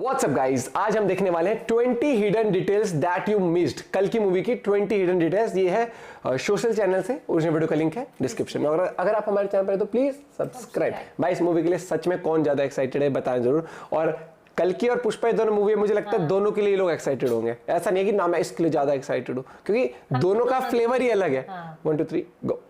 WhatsApp guys, आज हम देखने वाले हैं 20 hidden details that you missed. कल की मूवी की 20 हिडन डिटेल्स। ये है सोशल चैनल से, ओरिजिनल वीडियो का लिंक है डिस्क्रिप्शन में। और अगर आप हमारे चैनल पर हैं तो प्लीज सब्सक्राइब। भाई इस मूवी के लिए सच में कौन ज्यादा एक्साइटेड है बताएं जरूर। और कल की और पुष्पा दोनों मूवी मुझे लगता है दोनों के लिए लोग एक्साइटेड होंगे। ऐसा नहीं है कि ना मैं इसके लिए ज्यादा एक्साइटेड हूँ, क्योंकि दोनों का फ्लेवर ही अलग है। 1 2 3 गो।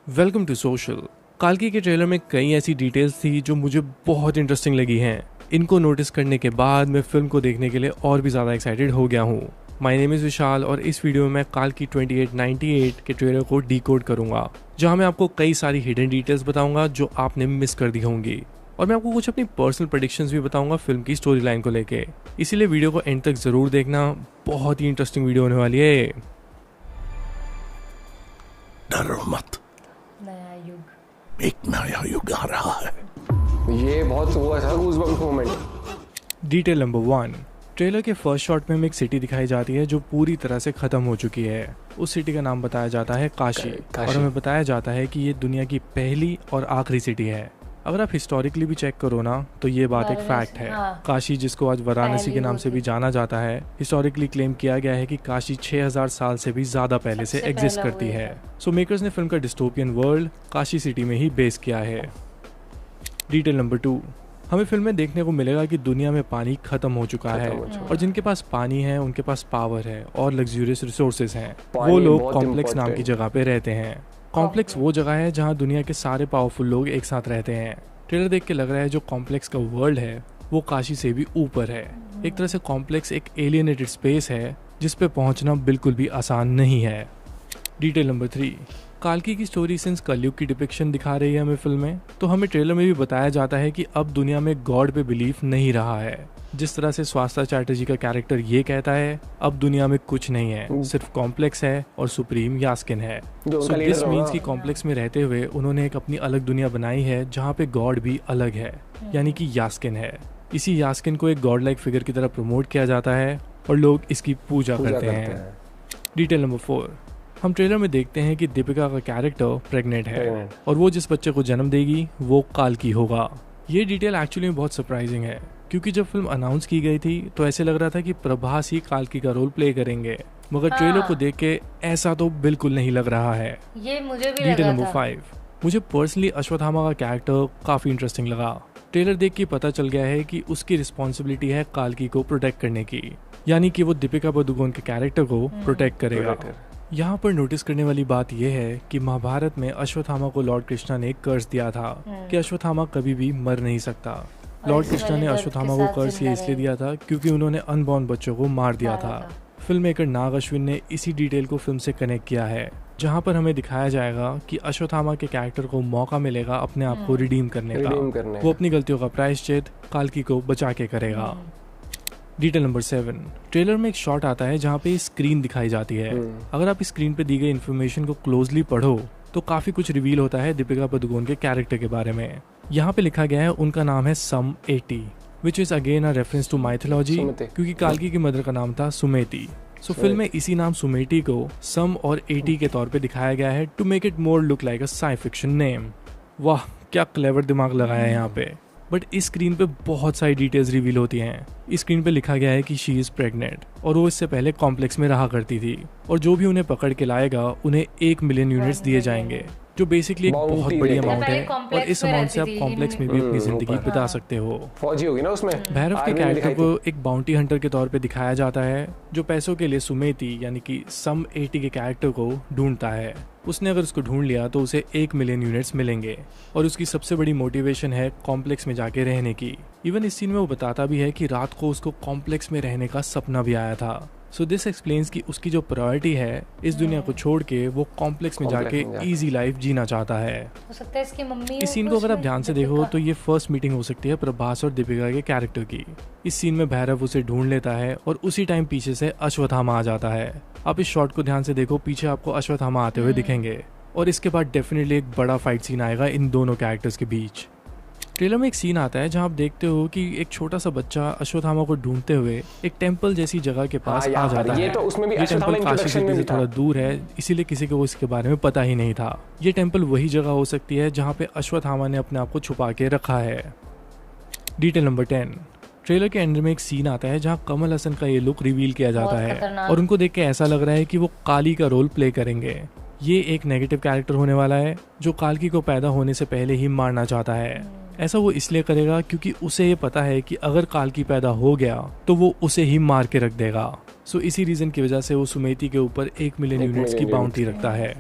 Welcome to social. काल्की के ट्रेलर में कई ऐसी डिटेल्स थी जो मुझे बहुत इंटरेस्टिंग लगी हैं। इनको नोटिस करने के बाद मैं फिल्म को देखने के लिए और भी ज़्यादा एक्साइटेड हो गया हूँ। माय नेम इज़ विशाल और इस वीडियो में मैं काल्की 2898 के ट्रेलर को डिकोड करूँगा, जहाँ मैं आपको कई सारी हिडन डिटेल्स बताऊँगा जो आपने मिस कर दी होंगी। और मैं आपको कुछ अपनी पर्सनल प्रेडिक्शंस भी बताऊँगा फिल्म की स्टोरी लाइन को लेके। इसीलिए वीडियो को एंड तक ज़रूर देखना, बहुत ही इंटरेस्टिंग वीडियो होने वाली है। डरो मत, नया युग, एक नया युग आ रहा है। ये बहुत वो है goosebumps moment. Detail number 1। Trailer के फर्स्ट शॉट में हमें एक सिटी दिखाई जाती है जो पूरी तरह से खत्म हो चुकी है। उस सिटी का नाम बताया जाता है काशी। और हमें बताया जाता है कि ये दुनिया की पहली और आखिरी सिटी है। अगर आप हिस्टोरिकली भी चेक करो ना तो ये बात एक फैक्ट है। काशी, जिसको आज वाराणसी के नाम से भी जाना जाता है, हिस्टोरिकली क्लेम किया गया है कि काशी 6000 साल से भी ज्यादा पहले से एग्जिस्ट करती है। सो मेकर्स ने फिल्म का डिस्टोपियन वर्ल्ड काशी सिटी में ही बेस किया है। Detail number 2। हमें फिल्म में देखने को मिलेगा कि दुनिया में पानी खत्म हो चुका है और जिनके पास पानी है उनके पास पावर है और लग्जूरियस रिसोर्सेज हैं। वो लोग कॉम्प्लेक्स नाम की जगह पे रहते हैं। कॉम्प्लेक्स वो जगह है जहाँ दुनिया के सारे पावरफुल लोग एक साथ रहते हैं। ट्रेलर देख के लग रहा है जो कॉम्प्लेक्स का वर्ल्ड है वो काशी से भी ऊपर है। एक तरह से कॉम्प्लेक्स एक एलियनेटेड स्पेस है जिस पे पहुंचना बिल्कुल भी आसान नहीं है। Detail number 3। काल्की की स्टोरी सिंस कलयुग की डिपिक्शन दिखा रही है हमें फिल्म में, तो हमें ट्रेलर में भी बताया जाता है कि अब दुनिया में गॉड पे बिलीफ नहीं रहा है। जिस तरह से स्वास्ता चैटर्जी का कैरेक्टर ये कहता है, अब दुनिया में कुछ नहीं है, सिर्फ कॉम्प्लेक्स है और सुप्रीम यास्किन है। सो दिस मीन्स कि कॉम्प्लेक्स में रहते हुए उन्होंने एक अपनी अलग दुनिया बनाई है जहाँ पे गॉड भी अलग है, यानी कि यास्किन है। इसी यास्किन को एक गॉड लाइक फिगर की तरह प्रमोट किया जाता है और लोग इसकी पूजा करते हैं। Detail number 4। हम ट्रेलर में देखते हैं कि दीपिका का कैरेक्टर प्रेग्नेंट है और वो जिस बच्चे को जन्म देगी वो काल्की होगा। ये डिटेल एक्चुअली में बहुत सरप्राइजिंग है, क्योंकि जब फिल्म अनाउंस की गई थी तो ऐसे लग रहा था कि प्रभास ही काल्की का रोल प्ले करेंगे, मगर ट्रेलर को देख के ऐसा तो बिल्कुल नहीं लग रहा है। ये मुझे भी डिटेल लगा नंबर था। 5। मुझे पर्सनली अश्वत्थामा का कैरेक्टर काफी इंटरेस्टिंग लगा। ट्रेलर देख के पता चल गया है कि उसकी रिस्पॉन्सिबिलिटी है काल्की को प्रोटेक्ट करने की, यानी कि वो दीपिका पादुकोण के कैरेक्टर को प्रोटेक्ट करेगा। यहाँ पर नोटिस करने वाली बात यह है कि महाभारत में अश्वत्थामा को लॉर्ड कृष्णा ने एक कर्ज दिया था कि अश्वत्थामा कभी भी मर नहीं सकता। लॉर्ड कृष्णा ने अश्वत्थामा को कर्ज ये इसलिए दिया था क्योंकि उन्होंने अनबॉर्न बच्चों को मार दिया था। फिल्म मेकर नाग अश्विन ने इसी डिटेल को फिल्म से कनेक्ट किया है, जहाँ पर हमें दिखाया जाएगा कि अश्वत्थामा के कैरेक्टर को मौका मिलेगा अपने आप को रिडीम करने का। वो अपनी गलतियों का प्रायश्चित काल्की को बचा के करेगा। Detail number 7। ट्रेलर में एक शॉट आता है जहाँ पे स्क्रीन दिखाई जाती है। अगर आप इस स्क्रीन पे दी गई इन्फॉर्मेशन को क्लोजली पढ़ो तो काफी कुछ रिवील होता है दीपिका पादुकोण के कैरेक्टर के बारे में। यहाँ पे लिखा गया है उनका नाम है सम 80, which is again a reference to mythology, क्योंकि काल्की की मदर का नाम था सुमेटी। सो फिल्म में इसी नाम सुमेटी को सम और 80 के तौर पे दिखाया गया है to make it more look like a science fiction name. वाह, क्या क्लेवर दिमाग लगाया है यहाँ पे। बट इस स्क्रीन पे बहुत सारी डिटेल्स रिवील होती हैं। इस स्क्रीन पे लिखा गया है कि शी इज प्रेग्नेंट और वो इससे पहले कॉम्प्लेक्स में रहा करती थी, और जो भी उन्हें पकड़ के लाएगा उन्हें 1 मिलियन यूनिट्स दिए जाएंगे, जो बेसिकली एक बहुत बड़ी अमाउंट है। और इस अमाउंट से आप कॉम्प्लेक्स में भी अपनी जिंदगी बिता सकते हो। फौजी होगी ना उसमें। भैरव के कैरेक्टर को एक बाउंटी हंटर के तौर पे दिखाया जाता है जो पैसों के लिए सुमेती यानी कि सम 80 के कैरेक्टर को ढूंढता है। उसने अगर उसको ढूंढ लिया तो उसे 1 मिलियन यूनिट्स मिलेंगे और उसकी सबसे बड़ी मोटिवेशन है कॉम्प्लेक्स में जाके रहने की। इवन इस सीन में वो बताता भी है कि रात को उसको कॉम्प्लेक्स में रहने का सपना भी आया था। सो दिस एक्सप्लेन्स कि उसकी जो प्रायोरिटी है इस दुनिया को छोड़ के वो कॉम्प्लेक्स में जाके इजी लाइफ जीना चाहता है। हो सकता है इसकी मम्मी। इस सीन को अगर आप ध्यान से देखो तो ये फर्स्ट मीटिंग हो सकती है प्रभास और दीपिका के कैरेक्टर की। इस सीन में भैरव उसे ढूंढ लेता है और उसी टाइम पीछे से अश्वत्थामा आ जाता है। आप इस शॉट को ध्यान से देखो, पीछे आपको अश्वत्थामा आते हुए दिखेंगे और इसके बाद डेफिनेटली एक बड़ा फाइट सीन आएगा इन दोनों कैरेक्टर्स के बीच। ट्रेलर में एक सीन आता है जहां आप देखते हो कि एक छोटा सा बच्चा अश्वत्थामा को ढूंढते हुए एक टेंपल जैसी जगह के पास आ जाता है। तो उसमें भी ये टेंपल काशी सिटी से थोड़ा दूर है, इसीलिए किसी को इसके बारे में पता ही नहीं था। ये टेंपल वही जगह हो सकती है जहाँ पे अश्वत्थामा ने अपने आप को छुपा के रखा है। Detail number 10। ट्रेलर के एंड में एक सीन आता है जहां कमल हसन का ये लुक रिवील किया जाता बहुत है खतरनाक। और उनको देख के ऐसा लग रहा है कि वो काली का रोल प्ले करेंगे। ये एक नेगेटिव कैरेक्टर होने वाला है जो काल्की को पैदा होने से पहले ही मारना चाहता है। ऐसा वो इसलिए करेगा क्योंकि उसे ये पता है कि अगर काल्की पैदा हो गया तो वो उसे ही मार के रख देगा। सो इसी रीजन की वजह से वो सुमेती के ऊपर 1 मिलियन यूनिट्स की बाउंटी रखता है।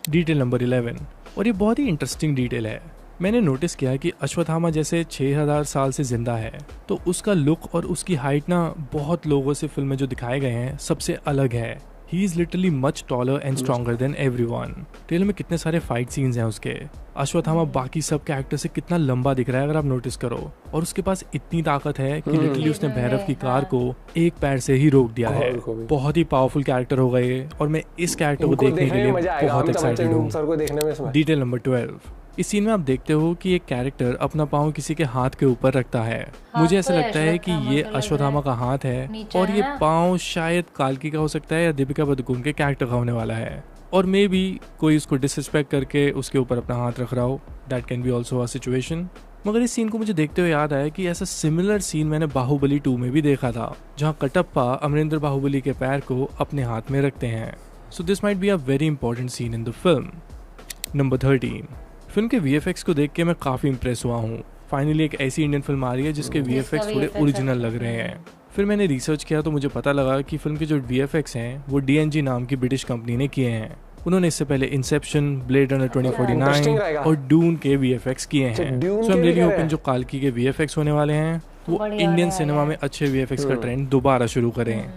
डिटेल नंबर 11, और ये बहुत ही इंटरेस्टिंग डिटेल है। मैंने नोटिस किया कि अश्वत्थामा जैसे 6000 साल से जिंदा है, तो उसका लुक और उसकी हाइट ना बहुत लोगों से फिल्म में जो दिखाए गए हैं सबसे अलग है। He is literally much taller and stronger than everyone. Trailer में कितने सारे फाइट सीन्स हैं उसके। अश्वत्थामा बाकी सब कैरेक्टर से कितना लंबा दिख रहा है अगर आप नोटिस करो, और उसके पास इतनी ताकत है कि लिटरली उसने भैरव की कार को एक पैर से ही रोक दिया है। बहुत ही पावरफुल कैरेक्टर होगा ये, और मैं इस कैरेक्टर को देखने के लिए बहुत एक्साइटेड हूँ। डिटेल नंबर 12, इस सीन में आप देखते हो कि एक कैरेक्टर अपना पाँव किसी के हाथ के ऊपर रखता है। मुझे ऐसा लगता है कि ये अश्वत्थामा का हाथ है और ये पाँव शायद काल्की का हो सकता है या दीपिका पादुकोण के कैरेक्टर का होने वाला है, और मे बी कोई उसको डिसरिस्पेक्ट करके उसके ऊपर अपना हाथ रख रहा हो। That can be also a situation. मगर इस सीन को मुझे देखते हुए याद आया कि ऐसा सिमिलर सीन मैंने बाहुबली 2 में भी देखा था, जहाँ कटप्पा अमरिंदर बाहुबली के पैर को अपने हाथ में रखते हैं। So this might be a very important seen in the film. Number 13, film के VFX को देख के मैं काफ़ी इंप्रेस हुआ हूँ। फाइनली एक ऐसी इंडियन फिल्म आ रही है जिसके VFX थोड़े ओरिजिनल लग रहे हैं। फिर मैंने रिसर्च किया तो मुझे पता लगा कि फिल्म के जो VFX हैं वो DNG नाम की ब्रिटिश कंपनी ने किए हैं। उन्होंने इससे पहले इंसेप्शन, ब्लेड रनर 2049 और डून के VFX किए हैं। सो आई एम रियली होपिंग जो काल्की के VFX होने वाले हैं वो इंडियन सिनेमा में अच्छे VFX का ट्रेंड दोबारा शुरू करें।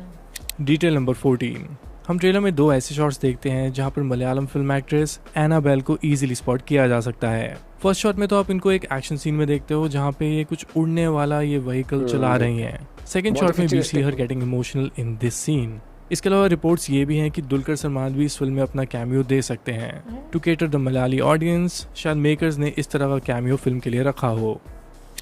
डिटेल नंबर 14, हम ट्रेलर में 2 ऐसे शॉट्स देखते हैं जहां पर मलयालम फिल्म एक्ट्रेस एनाबेल को इजीली स्पॉट किया जा सकता है। फर्स्ट शॉट में तो आप इनको एक एक्शन सीन में देखते हो जहां पे ये कुछ उड़ने वाला ये व्हीकल चला रही हैं। सेकंड शॉट में we see her getting emotional in this scene. इसके अलावा रिपोर्ट्स ये भी हैं कि दुलकर सलमान भी इस फिल्म में अपना कैमियो दे सकते हैं। To cater the Malayali audience, शायद मेकर्स ने इस तरह का कैमियो फिल्म के लिए रखा हो।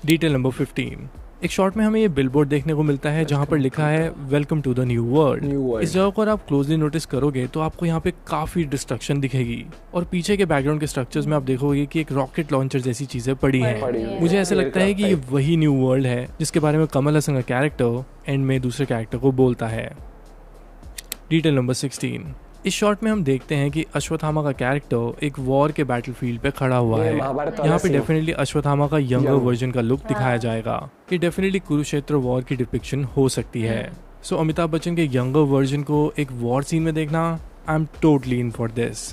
डिटेल नंबर 15, एक शॉट में हमें ये बिलबोर्ड देखने को मिलता है जहाँ पर लिखा है welcome to the new world. इस जगह को अगर आप क्लोजली नोटिस करोगे तो आपको यहाँ पे काफी डिस्ट्रक्शन दिखेगी, और पीछे के बैकग्राउंड के स्ट्रक्चर्स में आप देखोगे कि एक रॉकेट लॉन्चर जैसी चीजें पड़ी हैं। मुझे ऐसा लगता है कि ये वही न्यू वर्ल्ड है जिसके बारे में कमल हसन का कैरेक्टर एंड में दूसरे कैरेक्टर को बोलता है। डिटेल नंबर 16, इस शॉट में हम देखते हैं कि अश्वत्थामा का कैरेक्टर एक वॉर के बैटलफील्ड पे खड़ा हुआ है। यहाँ पे डेफिनेटली अश्वत्थामा का यंगर वर्जन का लुक दिखाया जाएगा। ये डेफिनेटली कुरुक्षेत्र वॉर की डिपिक्शन हो सकती है। सो अमिताभ बच्चन के यंगर वर्जन को एक वॉर सीन में देखना, I am totally in for this.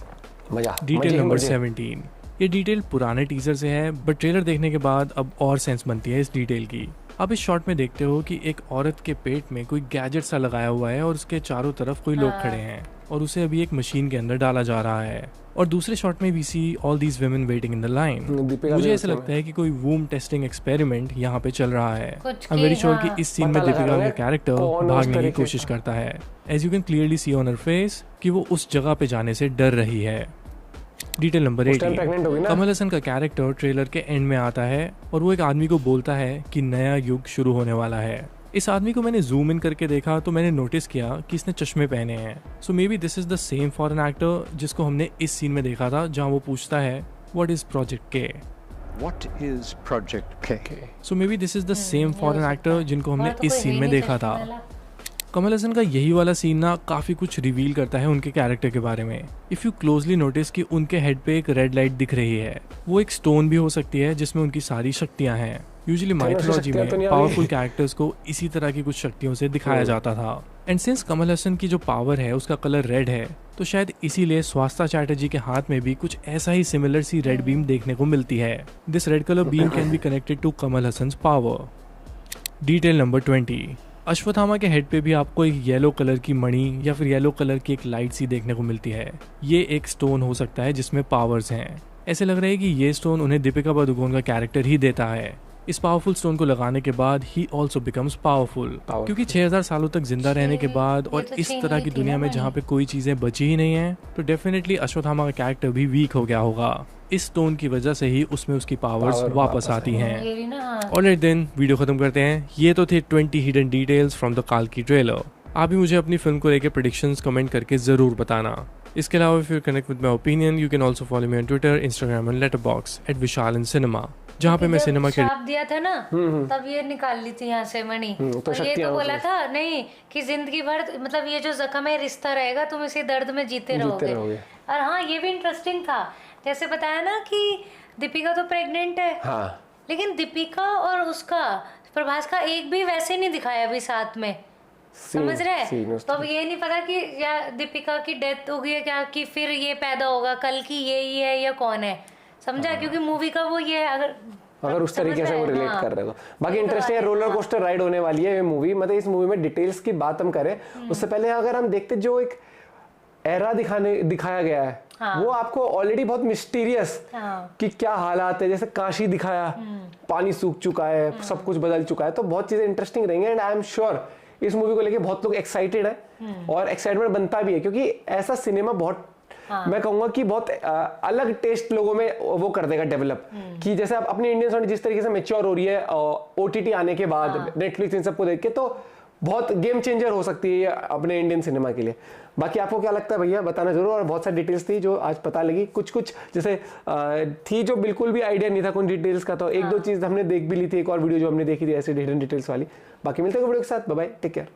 Detail number 17, ये डिटेल पुराने टीजर से है बट ट्रेलर देखने के बाद अब और सेंस बनती है इस डिटेल की। आप इस शॉट में देखते हो कि एक औरत के पेट में कोई गैजेट सा लगाया हुआ है और उसके चारों तरफ कोई लोग खड़े हैं और उसे अभी एक मशीन के अंदर डाला जा रहा है। और दूसरे शॉट में we see all these women waiting in the line. मुझे ऐसा लगता है कि कोई वूम टेस्टिंग एक्सपेरिमेंट यहाँ पे चल रहा है। आई एम वेरी श्योर कि इस सीन में दीपिका का कैरेक्टर भागने की कोशिश करता है। As you can clearly see on her face कि वो उस जगह पे जाने से डर रही है। डिटेल नंबर 18, कमल हसन का कैरेक्टर ट्रेलर के एंड में आता है और वो एक आदमी को बोलता है कि नया युग शुरू होने वाला है। इस आदमी को मैंने जूम इन करके देखा तो मैंने नोटिस किया कि इसने चश्मे पहने हैं। So maybe this is the same foreign actor जिसको हमने इस सीन में देखा था जहाँ वो पूछता है व्हाट इज प्रोजेक्ट के। What is Project K? So maybe this is the same foreign actor जिनको हमने इस सीन में देखा था। कमल हसन का यही वाला सीन ना काफी कुछ रिवील करता है उनके कैरेक्टर के बारे में। इफ यू क्लोजली नोटिस कि उनके हेड पे एक रेड लाइट दिख रही है, वो एक स्टोन भी हो सकती है जिसमें उनकी सारी शक्तियां हैं। यूजुअली माइथोलॉजी में पावरफुल कैरेक्टर्स को इसी तरह की कुछ शक्तियों से दिखाया जाता था। एंड सिंस कमल हसन की जो पावर है उसका कलर रेड है, तो शायद इसीलिए स्वास्थ्य चैटर्जी के हाथ में भी कुछ ऐसा ही सिमिलर सी रेड बीम देखने को मिलती है। This red colour beam can be connected to Kamal Haasan power. Detail number 20, Ashwatthama के हेड पे भी आपको एक येलो कलर की मणि या फिर येलो कलर की एक लाइट सी देखने को मिलती है। ये एक स्टोन हो सकता है जिसमें पावर्स हैं। ऐसे लग रहा है कि ये स्टोन उन्हें दीपिका पादुकोण का कैरेक्टर ही देता है। इस पावरफुल स्टोन को लगाने के बाद ही ऑल्सो बिकम्स पावरफुल, क्योंकि 6000 सालों तक जिंदा रहने के बाद और इस तरह की दुनिया में जहाँ पे कोई चीजें बची ही नहीं है, तो डेफिनेटली अश्वत्थामा का कैरेक्टर भी वीक हो गया होगा। इस स्टोन की वजह से ही उसमें उसकी पावर्स वापस आती हैं। और देन वीडियो खत्म करते हैं। ये तो थे 20 हिडन डिटेल्स फ्रॉम द काल्की ट्रेलर। आप भी मुझे अपनी फिल्म को लेकर प्रेडिक्शंस कमेंट करके जरूर बताना। इसके अलावा if you connect with my opinion, you can also follow me on Twitter, Instagram and letterbox @vishalincinema। जहाँ पे मैं जब सिनेमा के श्राप दिया था ना तब ये निकाल ली थी यहाँ से मणि। तो और ये शक्तियाँ तो बोला उसमें। था नहीं कि जिंदगी भर मतलब ये जो जख्म है रिश्ता रहेगा, तुम इसी दर्द में जीते रहोगे। और हाँ ये भी इंटरेस्टिंग था, जैसे बताया ना कि दीपिका तो प्रेग्नेंट है, हाँ लेकिन दीपिका और उसका प्रभास का एक भी वैसे नहीं दिखाया अभी साथ में, समझ रहे हैं? तो अब ये नहीं पता कि या दीपिका की डेथ हो गई है क्या, कि फिर ये पैदा होगा कल की ये ही है या कौन है, समझा? क्योंकि मूवी का वो ये अगर उस तरीके से वो रिलेट कर रहे हो। बाकी इंटरेस्टिंग है, रोलर कोस्टर राइड होने वाली है ये मूवी। मतलब इस मूवी में डिटेल्स की बात हम करें उससे पहले अगर हम देखते जो एक एरा दिखाया गया है वो आपको ऑलरेडी बहुत मिस्टीरियस कि क्या हालात है, जैसे काशी दिखाया, पानी सूख चुका है, सब कुछ बदल चुका है, तो बहुत चीजें इंटरेस्टिंग रहेंगे। एंड आई एम श्योर इस मूवी को लेके बहुत लोग एक्साइटेड है और एक्साइटमेंट बनता भी है, क्योंकि ऐसा सिनेमा बहुत मैं कहूंगा कि बहुत अलग टेस्ट लोगों में वो कर देगा डेवलप। कि जैसे आप अपनी इंडियन साउंड जिस तरीके से मैच्योर हो रही है ओटीटी आने के बाद, नेटफ्लिक्स इन सबको देख के, तो बहुत गेम चेंजर हो सकती है ये अपने इंडियन सिनेमा के लिए। बाकी आपको क्या लगता है भैया, बताना जरूर। और बहुत सारी डिटेल्स थी जो आज पता लगी, कुछ कुछ जैसे थी जो बिल्कुल भी आइडिया नहीं था कौन डिटेल्स का, तो एक दो चीज हमने देख भी ली थी, एक और वीडियो जो हमने देखी थी ऐसे हिडन डिटेल्स वाली। बाकी मिलते हैं वीडियो के साथ, बाय बाय, टेक केयर।